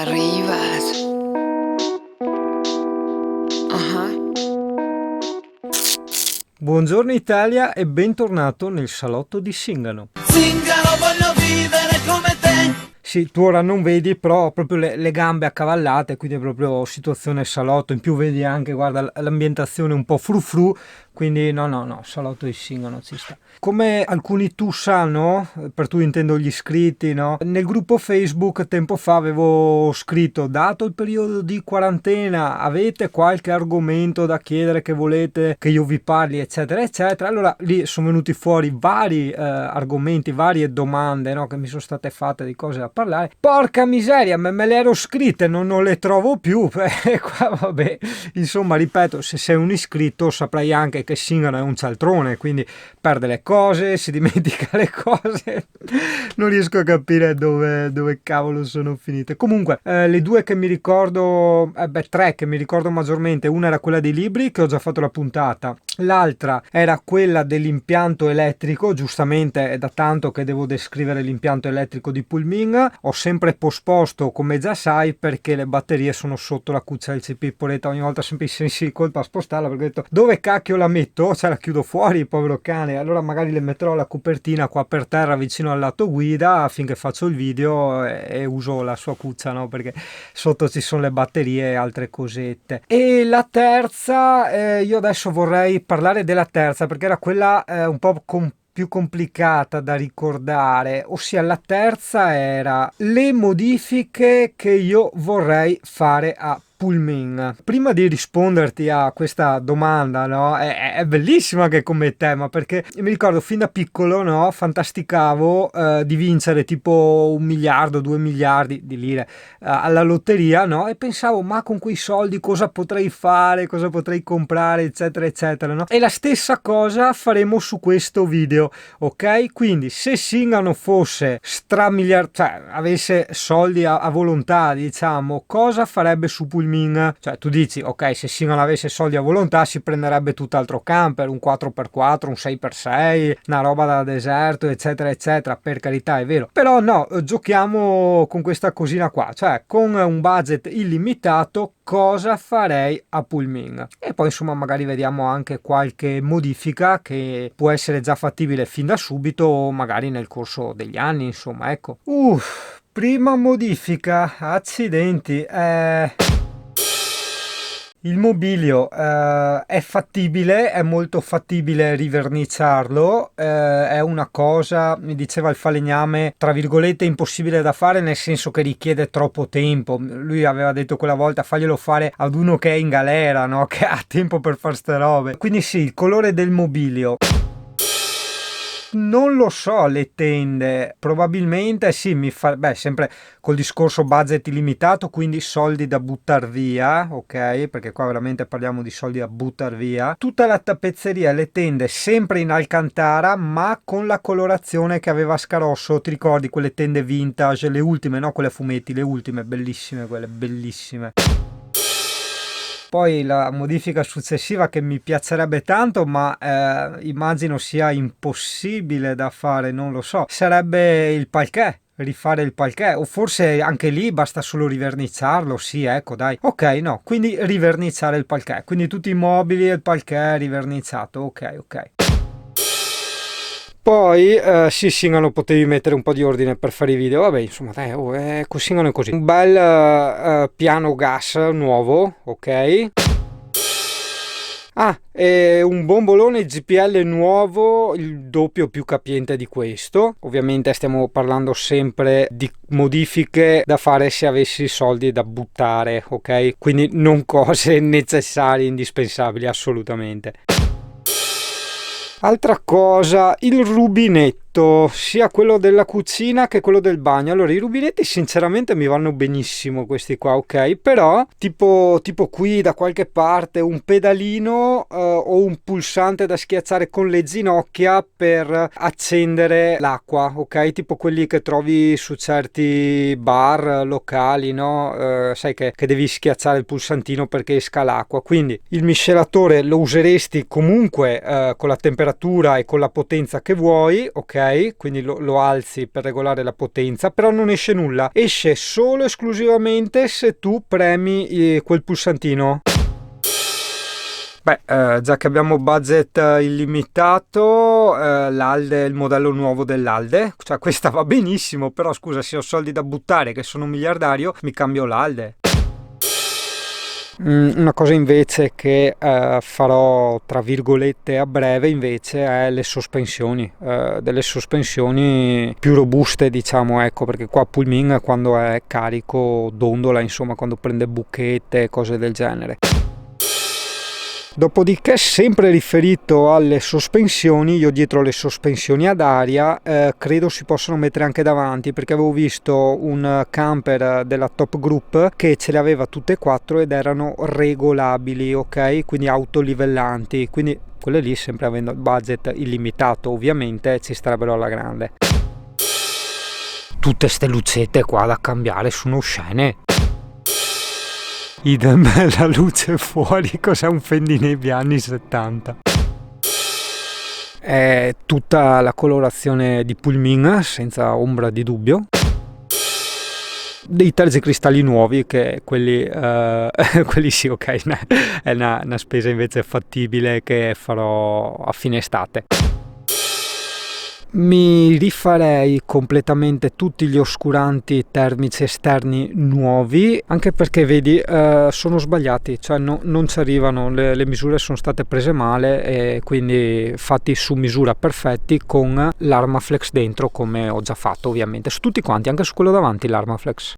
arrivas. Buongiorno Italia e bentornato nel salotto di Zingano. Zingano, voglio vivere come te. Sì, tu ora non vedi, però ho proprio le gambe accavallate, quindi è proprio situazione salotto. In più vedi anche, guarda, l'ambientazione un po' frufru, quindi no, salotto di Zingano ci sta. Come alcuni tu sanno, per tu intendo gli iscritti, no? Nel gruppo Facebook tempo fa avevo scritto: dato il periodo di quarantena, avete qualche argomento da chiedere che volete che io vi parli, eccetera, eccetera. Allora lì sono venuti fuori vari argomenti, varie domande, no? Che mi sono state fatte di cose da parlare. Porca miseria, me le ero scritte, non le trovo più. Qua, vabbè, insomma, ripeto, se sei un iscritto saprai anche che Zingano è un cialtrone, quindi perde le cose, si dimentica le cose. Non riesco a capire dove cavolo sono finite. Comunque, le due che mi ricordo, tre che mi ricordo maggiormente: una era quella dei libri, che ho già fatto la puntata. L'altra era quella dell'impianto elettrico. Giustamente è da tanto che devo descrivere l'impianto elettrico di Pullmin. Ho sempre posposto, come già sai, perché le batterie sono sotto la cuccia del CP. Poletta, ogni volta sempre i sensi di colpa a spostarla, perché ho detto: dove cacchio la metto? La chiudo fuori, povero cane. Allora magari le metterò la copertina qua per terra vicino al lato guida finché faccio il video e uso la sua cuccia, no? Perché sotto ci sono le batterie e altre cosette. E la terza, io adesso vorrei parlare della terza, perché era quella un po' più complicata da ricordare. Ossia, la terza era le modifiche che io vorrei fare a Pullmin. Prima di risponderti a questa domanda, no, è bellissima anche come tema, perché mi ricordo fin da piccolo, no, fantasticavo di vincere tipo 1 miliardo, 2 miliardi di lire alla lotteria, no, e pensavo: ma con quei soldi cosa potrei fare, cosa potrei comprare, eccetera eccetera, no? E la stessa cosa faremo su questo video, ok? Quindi se Zingano fosse stramiliardario, cioè avesse soldi a volontà, diciamo, cosa farebbe su Pullmin? Cioè tu dici: ok, se Zingano avesse soldi a volontà si prenderebbe tutt'altro camper, un 4x4, un 6x6, una roba da deserto, eccetera eccetera. Per carità, è vero, però no, giochiamo con questa cosina qua, cioè con un budget illimitato cosa farei a Pullmin. E poi insomma magari vediamo anche qualche modifica che può essere già fattibile fin da subito o magari nel corso degli anni, insomma, ecco. Prima modifica, accidenti, il mobilio è fattibile, è molto fattibile riverniciarlo, è una cosa, mi diceva il falegname, tra virgolette impossibile da fare, nel senso che richiede troppo tempo. Lui aveva detto quella volta: faglielo fare ad uno che è in galera, no? Che ha tempo per fare ste robe. Quindi sì, il colore del mobilio. Non lo so, le tende probabilmente sì, sempre col discorso budget illimitato, quindi soldi da buttar via, ok? Perché qua veramente parliamo di soldi da buttar via. Tutta la tappezzeria, le tende sempre in alcantara, ma con la colorazione che aveva Scarosso. Ti ricordi quelle tende vintage, le ultime, no? Quelle a fumetti, le ultime, bellissime, quelle bellissime. Poi la modifica successiva che mi piacerebbe tanto, ma immagino sia impossibile da fare, non lo so, sarebbe il parquet. Rifare il parquet, o forse anche lì basta solo riverniciarlo. Sì, ecco, dai. Ok, no, quindi riverniciare il parquet, quindi tutti i mobili e il parquet riverniciato. Ok. Poi sì, Zingano, potevi mettere un po' di ordine per fare i video. Vabbè, insomma, dai, Zingano è così. Un bel piano gas nuovo, ok? E un bombolone GPL nuovo, il doppio più capiente di questo. Ovviamente stiamo parlando sempre di modifiche da fare se avessi soldi da buttare, ok? Quindi non cose necessarie, indispensabili, assolutamente. Altra cosa, il rubinetto, sia quello della cucina che quello del bagno. Allora, i rubinetti sinceramente mi vanno benissimo questi qua, ok? Però tipo qui da qualche parte un pedalino o un pulsante da schiacciare con le ginocchia per accendere l'acqua, ok? Tipo quelli che trovi su certi bar locali, no? Sai che devi schiacciare il pulsantino perché esca l'acqua. Quindi il miscelatore lo useresti comunque con la temperatura e con la potenza che vuoi, ok? ok? Quindi lo alzi per regolare la potenza, però non esce nulla, esce solo esclusivamente se tu premi quel pulsantino. Beh, già che abbiamo budget illimitato, l'Alde è il modello nuovo dell'Alde, cioè questa va benissimo, però scusa, se ho soldi da buttare, che sono un miliardario, mi cambio l'Alde. Una cosa invece che farò tra virgolette a breve invece è le sospensioni, delle sospensioni più robuste, diciamo, ecco, perché qua Pullman quando è carico dondola, insomma, quando prende buchette e cose del genere. Dopodiché, sempre riferito alle sospensioni, io dietro le sospensioni ad aria credo si possono mettere anche davanti, perché avevo visto un camper della Top Group che ce le aveva tutte e quattro ed erano regolabili, ok? Quindi autolivellanti, quindi quelle lì, sempre avendo il budget illimitato ovviamente, ci starebbero alla grande. Tutte ste lucette qua da cambiare sono oscene. Idem, la luce fuori, cos'è un fendinebbia anni 70? È tutta la colorazione di Pullman, senza ombra di dubbio. Dei tergicristalli nuovi, che quelli, quelli sì, ok, è una spesa invece fattibile che farò a fine estate. Mi rifarei completamente tutti gli oscuranti termici esterni nuovi, anche perché vedi sono sbagliati, cioè non ci arrivano, le misure sono state prese male e quindi fatti su misura perfetti con l'Armaflex dentro, come ho già fatto ovviamente su tutti quanti, anche su quello davanti l'Armaflex.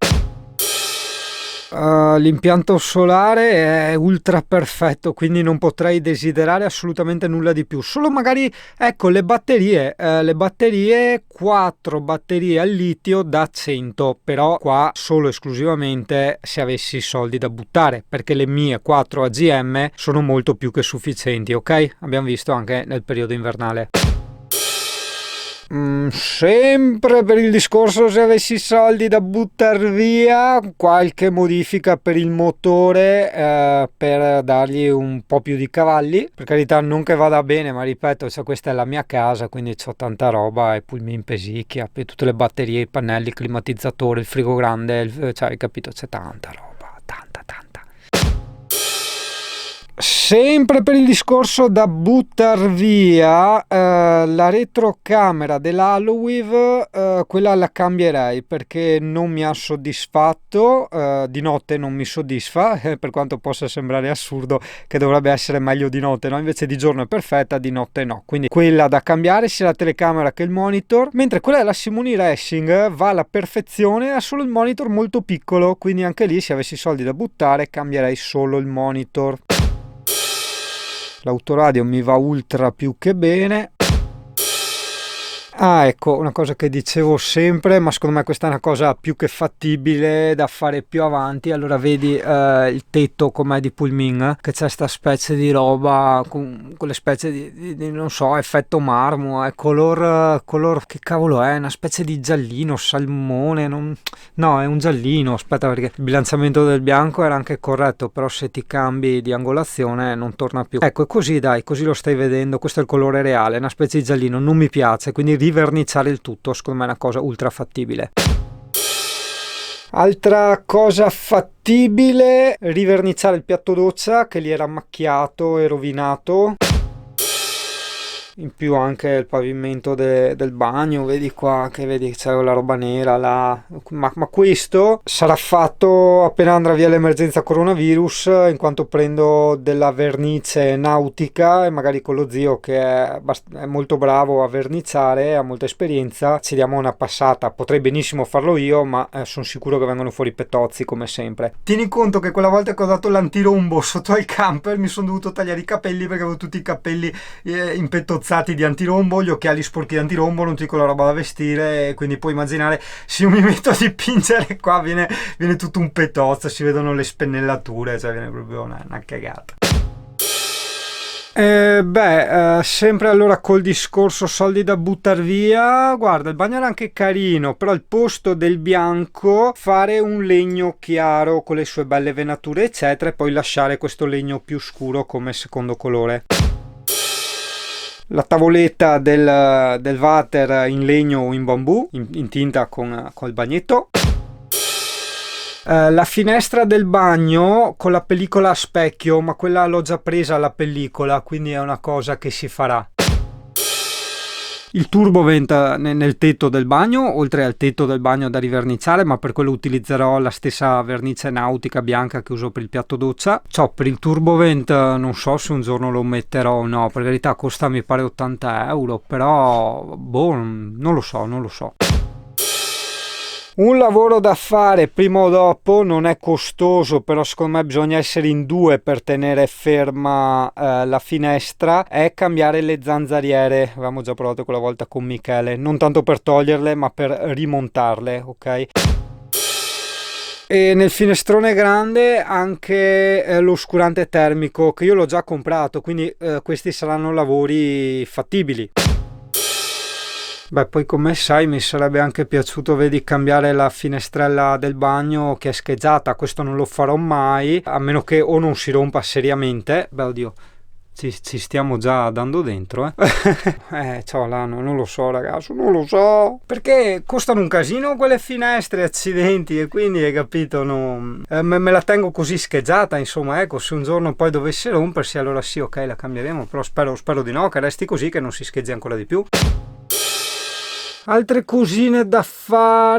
L'impianto solare è ultra perfetto, quindi non potrei desiderare assolutamente nulla di più, solo magari ecco le batterie, 4 batterie al litio da 100, però qua solo esclusivamente se avessi soldi da buttare, perché le mie 4 AGM sono molto più che sufficienti, ok? Abbiamo visto anche nel periodo invernale. Sempre per il discorso, se avessi soldi da buttare via, qualche modifica per il motore, per dargli un po' più di cavalli, per carità, non che vada bene, ma ripeto, cioè, questa è la mia casa, quindi c'ho tanta roba, e Pullman pesicchia, e tutte le batterie, i pannelli, il climatizzatore, il frigo grande, cioè hai capito, c'è tanta roba, tanta. Sempre per il discorso da buttar via, la retrocamera dell'Haloweave, quella la cambierei perché non mi ha soddisfatto, di notte non mi soddisfa, per quanto possa sembrare assurdo che dovrebbe essere meglio di notte, no? Invece di giorno è perfetta, di notte no, quindi quella da cambiare sia la telecamera che il monitor, mentre quella della Simoni Racing va alla perfezione, ha solo il monitor molto piccolo, quindi anche lì se avessi soldi da buttare cambierei solo il monitor. L'autoradio mi va ultra più che bene. Ecco, una cosa che dicevo sempre, ma secondo me questa è una cosa più che fattibile da fare più avanti. Allora vedi il tetto com'è di Pullman, che c'è sta specie di roba con quelle specie di non so, effetto marmo, color che cavolo è? Una specie di giallino, salmone, no, è un giallino, aspetta, perché il bilanciamento del bianco era anche corretto, però se ti cambi di angolazione non torna più. Ecco, è così, dai, così lo stai vedendo, questo è il colore reale, una specie di giallino, non mi piace, quindi riverniciare il tutto secondo me è una cosa ultra fattibile. Altra cosa fattibile, riverniciare il piatto doccia che lì era macchiato e rovinato. In più anche il pavimento del bagno, vedi qua che vedi c'è la roba nera là, ma questo sarà fatto appena andrà via l'emergenza coronavirus, in quanto prendo della vernice nautica e magari con lo zio che è molto bravo a verniciare, ha molta esperienza, ci diamo una passata. Potrei benissimo farlo io, ma sono sicuro che vengono fuori petozzi come sempre. Tieni conto che quella volta che ho dato l'antirombo sotto al camper mi sono dovuto tagliare i capelli perché avevo tutti i capelli impetozzati di antirombo, gli occhiali sporchi di antirombo, non dico la roba da vestire, e quindi puoi immaginare se io mi metto a dipingere qua viene tutto un petozzo, si vedono le spennellature, cioè viene proprio una cagata. Sempre allora col discorso soldi da buttar via, guarda, il bagno era anche carino, però al posto del bianco fare un legno chiaro con le sue belle venature eccetera, e poi lasciare questo legno più scuro come secondo colore. la tavoletta del water in legno o in bambù, in tinta col bagnetto. La finestra del bagno con la pellicola a specchio, ma quella l'ho già presa la pellicola, quindi è una cosa che si farà. Il turbovent nel tetto del bagno, oltre al tetto del bagno da riverniciare, ma per quello utilizzerò la stessa vernice nautica bianca che uso per il piatto doccia. Per il turbovent non so se un giorno lo metterò o no, per verità costa mi pare 80 euro, però non lo so. Un lavoro da fare prima o dopo, non è costoso, però secondo me bisogna essere in due per tenere ferma la finestra, è cambiare le zanzariere. Avevamo già provato quella volta con Michele, non tanto per toglierle ma per rimontarle, ok? E nel finestrone grande anche l'oscurante termico, che io l'ho già comprato, quindi questi saranno lavori fattibili. Beh, poi come sai mi sarebbe anche piaciuto, vedi, cambiare la finestrella del bagno che è scheggiata. Questo non lo farò mai, a meno che o non si rompa seriamente. Beh, oddio, ci stiamo già dando dentro, ciao Lano, non lo so ragazzo, non lo so. Perché costano un casino quelle finestre, accidenti, e quindi hai capito, me la tengo così scheggiata, insomma, ecco, se un giorno poi dovesse rompersi allora sì, ok, la cambieremo, però spero di no, che resti così, che non si scheggi ancora di più. Altre cosine da fare,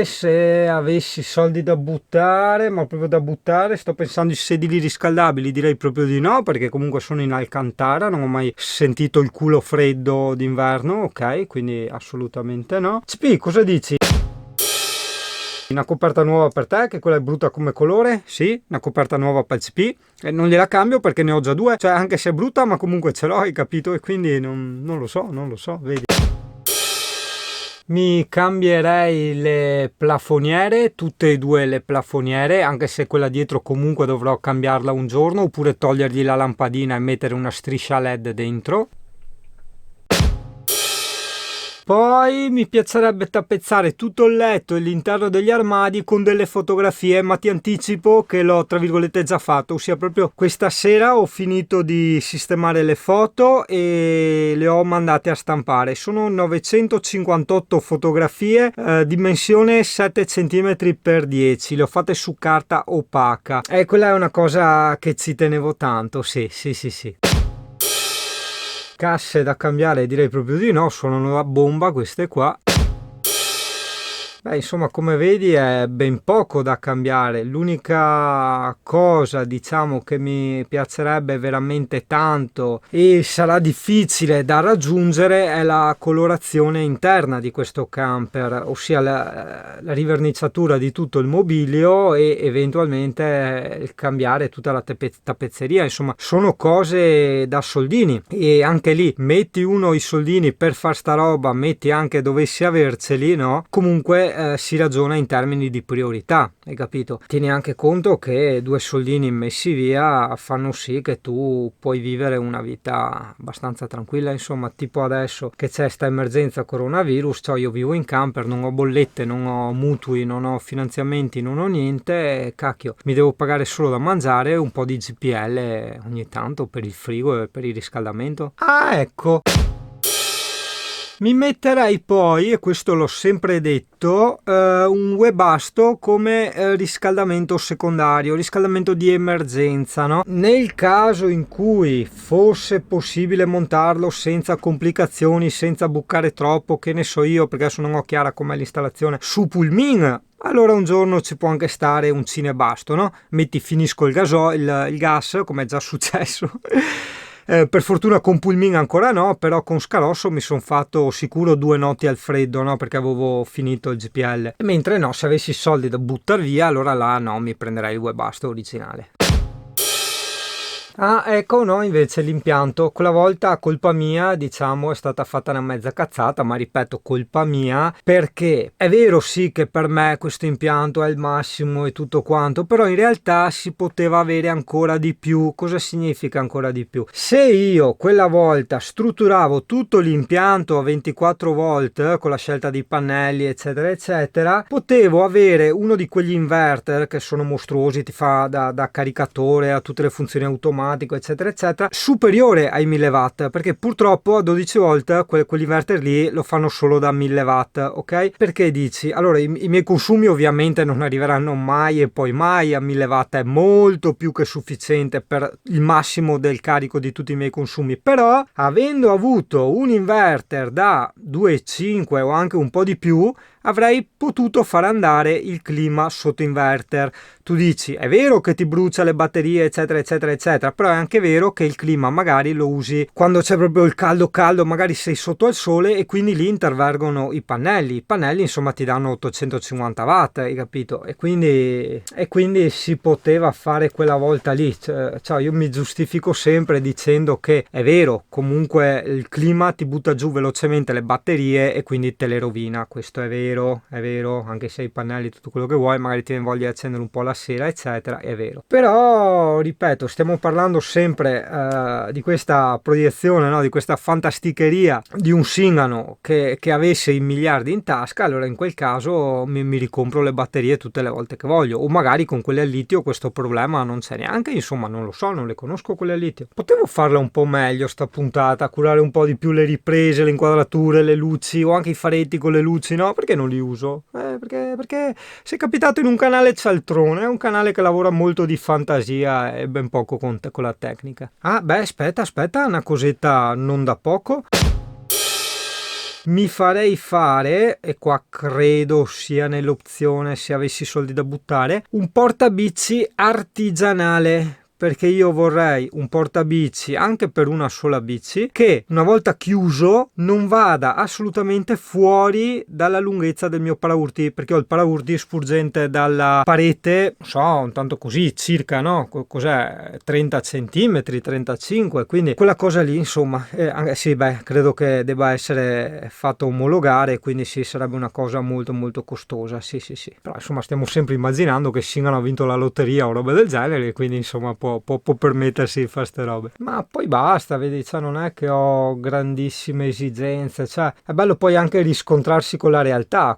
se avessi soldi da buttare, ma proprio da buttare, sto pensando ai sedili riscaldabili, direi proprio di no, perché comunque sono in Alcantara, non ho mai sentito il culo freddo d'inverno, ok, quindi assolutamente no. CP, cosa dici? Una coperta nuova per te, che quella è brutta come colore, sì, una coperta nuova per il CP, e non gliela cambio perché ne ho già due, cioè anche se è brutta ma comunque ce l'ho, hai capito, e quindi non lo so, vedi. Mi cambierei le plafoniere, tutte e due le plafoniere, anche se quella dietro comunque dovrò cambiarla un giorno, oppure togliergli la lampadina e mettere una striscia LED dentro. Poi mi piacerebbe tappezzare tutto il letto e l'interno degli armadi con delle fotografie, ma ti anticipo che l'ho tra virgolette già fatto, ossia proprio questa sera ho finito di sistemare le foto e le ho mandate a stampare. Sono 958 fotografie, dimensione 7 cm x 10, le ho fatte su carta opaca e quella è una cosa che ci tenevo tanto, sì. Casse da cambiare direi proprio di no, sono una bomba queste qua. Beh, insomma, come vedi è ben poco da cambiare. L'unica cosa, diciamo, che mi piacerebbe veramente tanto e sarà difficile da raggiungere è la colorazione interna di questo camper, ossia la riverniciatura di tutto il mobilio e eventualmente il cambiare tutta la tappezzeria. Insomma, sono cose da soldini, e anche lì metti i soldini per far sta roba, metti anche dovessi averceli, no? Comunque si ragiona in termini di priorità, hai capito? Tieni anche conto che 2 soldini messi via fanno sì che tu puoi vivere una vita abbastanza tranquilla, insomma, tipo adesso che c'è sta emergenza coronavirus, cioè io vivo in camper, non ho bollette, non ho mutui, non ho finanziamenti, non ho niente, cacchio, mi devo pagare solo da mangiare e un po' di GPL ogni tanto per il frigo e per il riscaldamento. Ah, ecco. Mi metterei poi, e questo l'ho sempre detto, un Webasto come riscaldamento secondario, riscaldamento di emergenza, no? Nel caso in cui fosse possibile montarlo senza complicazioni, senza bucare troppo, che ne so io, perché adesso non ho chiara com'è l'installazione, su Pulmin, allora un giorno ci può anche stare un cinebasto, no? Finisco il gas, come è già successo. Per fortuna con Pulmin ancora no, però con Scalosso mi sono fatto sicuro 2 notti al freddo, no? Perché avevo finito il GPL. Mentre no, se avessi soldi da buttare via, allora là no, mi prenderei il Webasto originale. Ah, ecco, no, invece l'impianto, quella volta colpa mia, diciamo, è stata fatta una mezza cazzata, ma ripeto, colpa mia, perché è vero sì che per me questo impianto è il massimo e tutto quanto, però in realtà si poteva avere ancora di più. Cosa significa ancora di più? Se io quella volta strutturavo tutto l'impianto a 24 volt con la scelta dei pannelli eccetera eccetera, potevo avere uno di quegli inverter che sono mostruosi, ti fa da caricatore a tutte le funzioni automatiche automatico, eccetera eccetera, superiore ai 1000 watt, perché purtroppo a 12 volt quell'inverter lì lo fanno solo da 1000 watt, ok? Perché dici, allora i miei consumi ovviamente non arriveranno mai e poi mai a 1000 watt, è molto più che sufficiente per il massimo del carico di tutti i miei consumi, però avendo avuto un inverter da 2,5 o anche un po' di più, avrei potuto far andare il clima sotto inverter. Tu dici, è vero che ti brucia le batterie, eccetera, eccetera, eccetera, però è anche vero che il clima magari lo usi quando c'è proprio il caldo caldo, magari sei sotto al sole e quindi lì intervengono i pannelli. I pannelli, insomma, ti danno 850 watt, hai capito? E quindi si poteva fare quella volta lì. Cioè, io mi giustifico sempre dicendo che è vero, comunque il clima ti butta giù velocemente le batterie e quindi te le rovina. Questo è vero, anche se hai i pannelli, tutto quello che vuoi, magari ti viene voglia di accendere un po' la sera, eccetera, è vero. Però, ripeto, stiamo parlando sempre di questa proiezione, no? Di questa fantasticheria di un Singano che avesse i miliardi in tasca. Allora in quel caso mi ricompro le batterie tutte le volte che voglio, o magari con quelle a litio questo problema non c'è neanche, insomma non lo so, non le conosco quelle a litio. Potevo farla un po' meglio sta puntata, curare un po' di più le riprese, le inquadrature, le luci, o anche i faretti con le luci, no? Perché non li uso? Perché sei capitato in un canale cialtrone, è un canale che lavora molto di fantasia e ben poco con la tecnica. Ah, beh, aspetta, una cosetta non da poco. Mi farei fare, e qua credo sia nell'opzione se avessi soldi da buttare, un portabici artigianale. Perché io vorrei un portabici anche per una sola bici che una volta chiuso non vada assolutamente fuori dalla lunghezza del mio paraurti, perché ho il paraurti sporgente dalla parete, non so, tanto così circa, no? Cos'è? 30 cm, 35, quindi quella cosa lì, insomma, sì, beh, credo che debba essere fatto omologare, quindi sì, sarebbe una cosa molto molto costosa, sì, però insomma stiamo sempre immaginando che Singano ha vinto la lotteria o roba del genere, quindi insomma può permettersi di fare ste robe. Ma poi basta, vedi, cioè non è che ho grandissime esigenze, cioè è bello poi anche riscontrarsi con la realtà.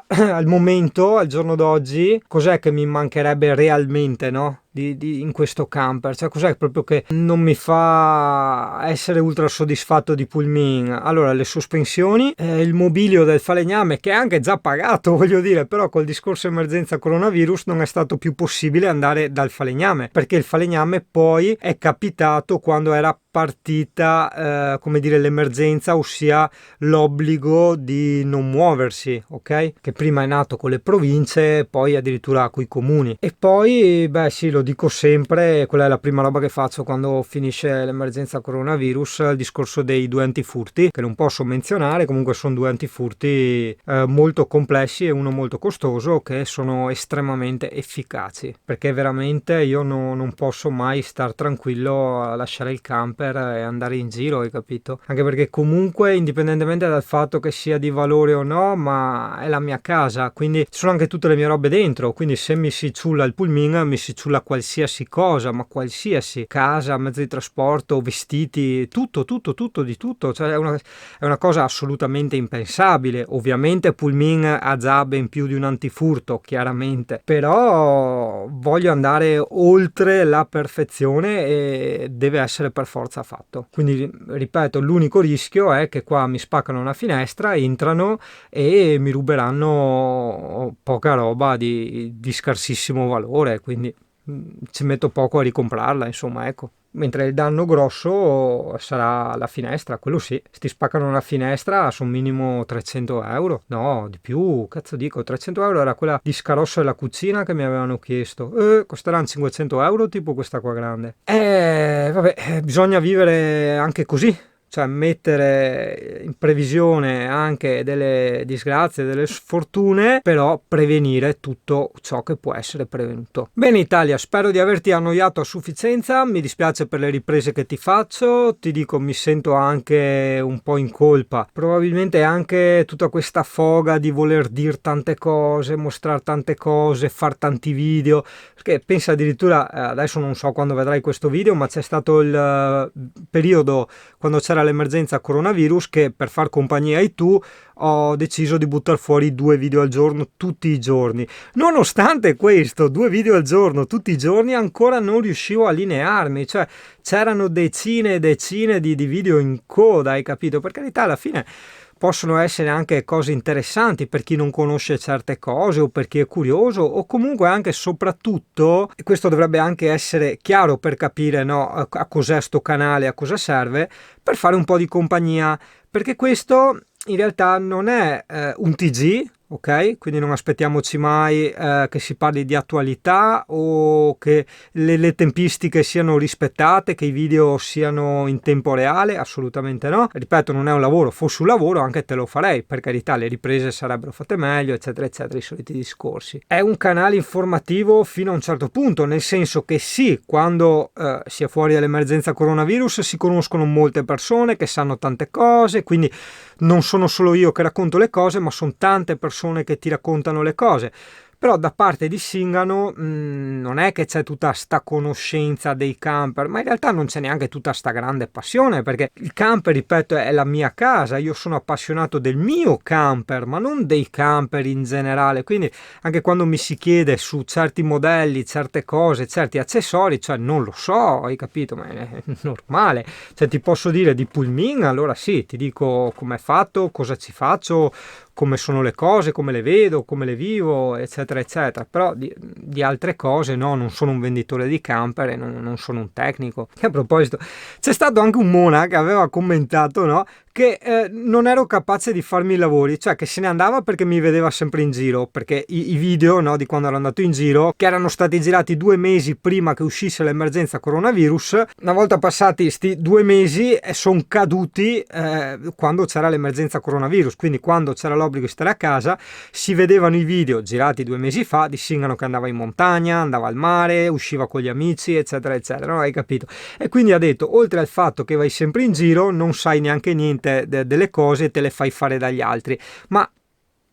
Al momento, al giorno d'oggi, cos'è che mi mancherebbe realmente, no? In questo camper, cioè cos'è proprio che non mi fa essere ultra soddisfatto di Pullman? Allora, le sospensioni, il mobilio del falegname, che è anche già pagato, voglio dire, però col discorso emergenza coronavirus non è stato più possibile andare dal falegname, perché il falegname poi è capitato quando era partita come dire l'emergenza, ossia l'obbligo di non muoversi, ok? Che prima è nato con le province, poi addirittura con i comuni. E poi, beh sì, lo dico sempre, quella è la prima roba che faccio quando finisce l'emergenza coronavirus, il discorso dei 2 antifurti, che non posso menzionare, comunque sono 2 antifurti molto complessi e uno molto costoso, che sono estremamente efficaci, perché veramente io non posso mai star tranquillo a lasciare il camper e andare in giro, hai capito? Anche perché comunque, indipendentemente dal fatto che sia di valore o no, ma è la mia casa, quindi ci sono anche tutte le mie robe dentro, quindi se mi si ciulla il Pullman mi si ciulla qualsiasi cosa, ma qualsiasi, casa, mezzo di trasporto, vestiti, tutto di tutto, cioè è una cosa assolutamente impensabile. Ovviamente Pullman ha già ben più di un antifurto, chiaramente, però voglio andare oltre la perfezione e deve essere per forza fatto. Quindi ripeto, l'unico rischio è che qua mi spaccano una finestra, entrano e mi ruberanno poca roba di scarsissimo valore, quindi ci metto poco a ricomprarla, insomma, ecco. Mentre il danno grosso sarà la finestra, quello sì. Se ti spaccano una finestra sono minimo 300 euro. No, di più, cazzo dico, 300 euro era quella di scarosso della cucina che mi avevano chiesto. Costeranno 500 euro tipo questa qua grande. Vabbè, bisogna vivere anche così. Cioè mettere in previsione anche delle disgrazie, delle sfortune, però prevenire tutto ciò che può essere prevenuto. Bene Italia, spero di averti annoiato a sufficienza, mi dispiace per le riprese che ti faccio, ti dico mi sento anche un po' in colpa, probabilmente anche tutta questa foga di voler dire tante cose, mostrare tante cose, far tanti video, perché pensa addirittura, adesso non so quando vedrai questo video, ma c'è stato il periodo quando c'era c'era l'emergenza coronavirus che per far compagnia ai tu ho deciso di buttare fuori 2 video al giorno tutti i giorni. Nonostante questo, 2 video al giorno tutti i giorni, ancora non riuscivo a allinearmi, cioè c'erano decine e decine di video in coda, hai capito? Per carità, alla fine possono essere anche cose interessanti per chi non conosce certe cose o per chi è curioso, o comunque anche soprattutto, e questo dovrebbe anche essere chiaro per capire, no, a cos'è sto canale, a cosa serve, per fare un po' di compagnia, perché questo in realtà non è un TG, ok? Quindi non aspettiamoci mai che si parli di attualità o che le tempistiche siano rispettate, che i video siano in tempo reale, assolutamente no. Ripeto, non è un lavoro, fosse un lavoro anche te lo farei, per carità, le riprese sarebbero fatte meglio, eccetera, eccetera, i soliti discorsi. È un canale informativo fino a un certo punto, nel senso che sì, quando si è fuori dall'emergenza coronavirus si conoscono molte persone che sanno tante cose, quindi non sono solo io che racconto le cose, ma sono tante persone che ti raccontano le cose. Però da parte di Singano non è che c'è tutta sta conoscenza dei camper, ma in realtà non c'è neanche tutta sta grande passione, perché il camper, ripeto, è la mia casa, io sono appassionato del mio camper, ma non dei camper in generale, quindi anche quando mi si chiede su certi modelli, certe cose, certi accessori, cioè non lo so, hai capito, ma è normale, cioè ti posso dire di Pullman, allora sì, ti dico com'è fatto, cosa ci faccio, come sono le cose, come le vedo, come le vivo, eccetera, eccetera. Però di altre cose no, non sono un venditore di camper e non sono un tecnico. E a proposito, c'è stato anche un Mona che aveva commentato, no, che non ero capace di farmi i lavori, cioè che se ne andava perché mi vedeva sempre in giro, perché i video, no, di quando ero andato in giro, che erano stati girati 2 mesi prima che uscisse l'emergenza coronavirus, una volta passati sti 2 mesi sono caduti quando c'era l'emergenza coronavirus, quindi quando c'era l'obbligo di stare a casa si vedevano i video girati 2 mesi fa di Singano che andava in montagna, andava al mare, usciva con gli amici, eccetera, eccetera, no? Hai capito? E quindi ha detto, oltre al fatto che vai sempre in giro, non sai neanche niente delle cose e te le fai fare dagli altri, ma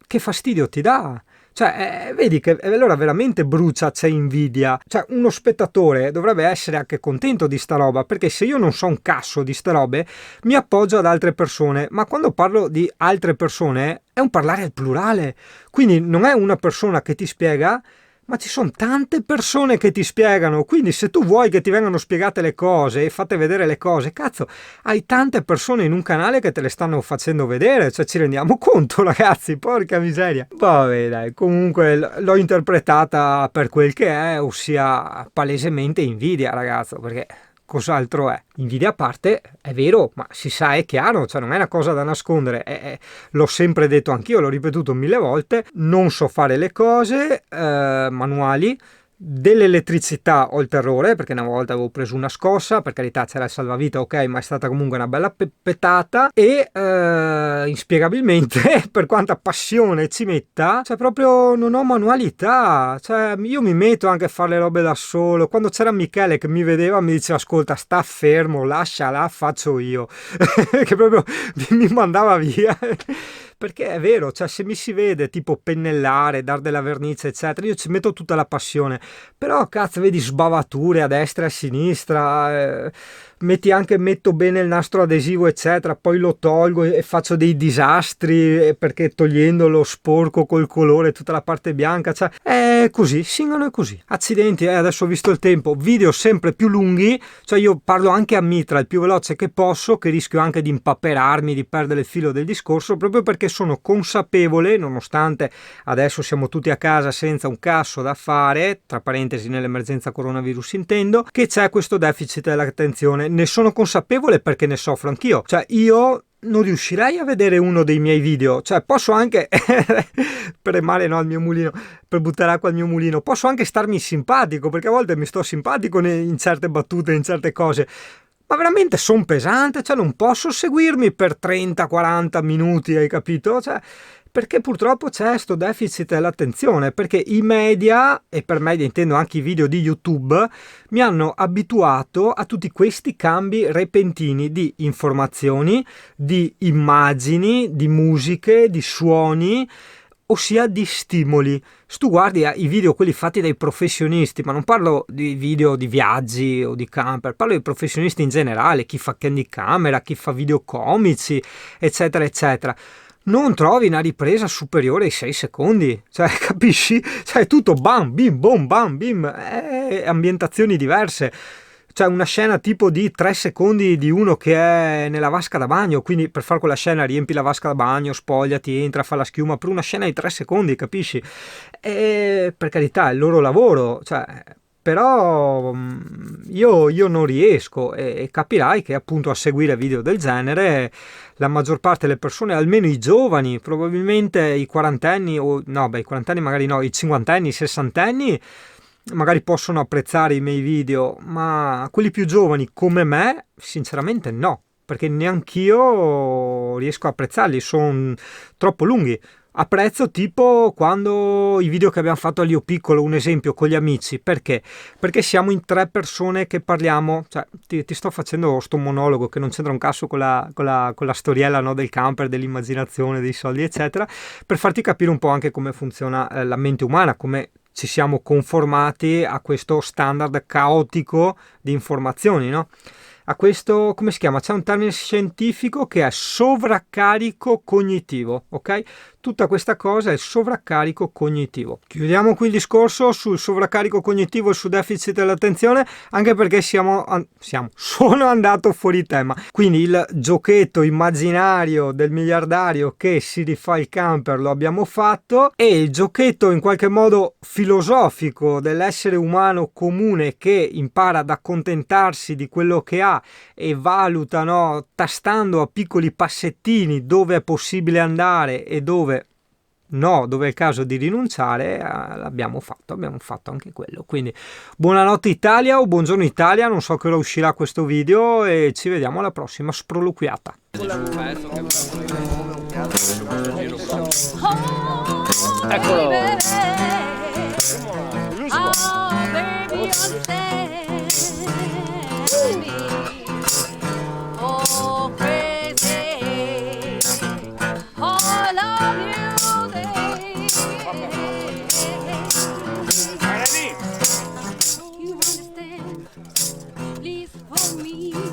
che fastidio ti dà? Cioè, vedi che allora veramente brucia, c'è invidia. Cioè, uno spettatore dovrebbe essere anche contento di sta roba, perché se io non so un cazzo di ste robe, mi appoggio ad altre persone, ma quando parlo di altre persone è un parlare al plurale, quindi non è una persona che ti spiega, ma ci sono tante persone che ti spiegano, quindi se tu vuoi che ti vengano spiegate le cose e fate vedere le cose, cazzo, hai tante persone in un canale che te le stanno facendo vedere, cioè ci rendiamo conto, ragazzi, porca miseria. Vabbè, dai, comunque l'ho interpretata per quel che è, ossia palesemente invidia, ragazzo, perché cos'altro è? Invidia a parte, è vero, ma si sa, è chiaro, cioè non è una cosa da nascondere, l'ho sempre detto anch'io, l'ho ripetuto 1000 volte, non so fare le cose manuali. Dell'elettricità ho il terrore, perché una volta avevo preso una scossa, per carità c'era il salvavita, ok, ma è stata comunque una bella petata, e inspiegabilmente per quanta passione ci metta, cioè proprio non ho manualità, cioè io mi metto anche a fare le robe da solo. Quando c'era Michele che mi vedeva mi diceva ascolta, sta fermo, lasciala, faccio io che proprio mi mandava via perché è vero, cioè se mi si vede tipo pennellare, dar della vernice eccetera, io ci metto tutta la passione, però cazzo vedi sbavature a destra e a sinistra, metto bene il nastro adesivo eccetera, poi lo tolgo e faccio dei disastri perché togliendolo sporco col colore tutta la parte bianca, cioè è così, Singano è così, accidenti, adesso ho visto il tempo, video sempre più lunghi, cioè io parlo anche a mitra il più veloce che posso, che rischio anche di impapperarmi, di perdere il filo del discorso, proprio perché sono consapevole, nonostante adesso siamo tutti a casa senza un cazzo da fare, tra parentesi nell'emergenza coronavirus intendo, che c'è questo deficit dell'attenzione. Ne sono consapevole perché ne soffro anch'io, cioè io non riuscirei a vedere uno dei miei video, cioè posso anche premere no al mio mulino, per buttare acqua al mio mulino, posso anche starmi simpatico, perché a volte mi sto simpatico in certe battute, in certe cose, ma veramente sono pesante, cioè non posso seguirmi per 30-40 minuti, hai capito? Cioè, perché purtroppo c'è sto deficit dell'attenzione, perché i media, e per media intendo anche i video di YouTube, mi hanno abituato a tutti questi cambi repentini di informazioni, di immagini, di musiche, di suoni, ossia di stimoli. Se tu guardi i video quelli fatti dai professionisti, ma non parlo di video di viaggi o di camper, parlo di professionisti in generale, chi fa candy camera, chi fa video comici, eccetera eccetera, non trovi una ripresa superiore ai 6 secondi, cioè capisci? Cioè è tutto bam bim bom bam bim, ambientazioni diverse. C'è una scena tipo di 3 secondi di uno che è nella vasca da bagno, quindi per fare quella scena riempi la vasca da bagno, spogliati, entra, fa la schiuma, per una scena di 3 secondi, capisci? E per carità è il loro lavoro, cioè, però io non riesco, e capirai che appunto a seguire video del genere la maggior parte delle persone, almeno i giovani, probabilmente i quarantenni, o no, beh, i quarantenni magari no, i cinquantenni, i sessantenni, magari possono apprezzare i miei video, ma quelli più giovani come me, sinceramente no, perché neanch'io riesco a apprezzarli, sono troppo lunghi. Apprezzo tipo quando i video che abbiamo fatto all'Io Piccolo, un esempio con gli amici, perché? Perché siamo in 3 persone che parliamo, cioè ti sto facendo sto monologo che non c'entra un cazzo con la storiella, no, del camper, dell'immaginazione, dei soldi eccetera, per farti capire un po' anche come funziona la mente umana, come ci siamo conformati a questo standard caotico di informazioni, no? A questo, come si chiama? C'è un termine scientifico che è sovraccarico cognitivo, ok? Tutta questa cosa è sovraccarico cognitivo. Chiudiamo qui il discorso sul sovraccarico cognitivo e sul deficit dell'attenzione, anche perché sono andato fuori tema. Quindi il giochetto immaginario del miliardario che si rifà il camper lo abbiamo fatto, e il giochetto in qualche modo filosofico dell'essere umano comune che impara ad accontentarsi di quello che ha e valuta, no, tastando a piccoli passettini dove è possibile andare e dove no, dove è il caso di rinunciare, abbiamo fatto anche quello. Quindi buonanotte Italia o buongiorno Italia, non so che ora uscirà questo video, e ci vediamo alla prossima sproloquiata. Eccolo. You understand, please for me.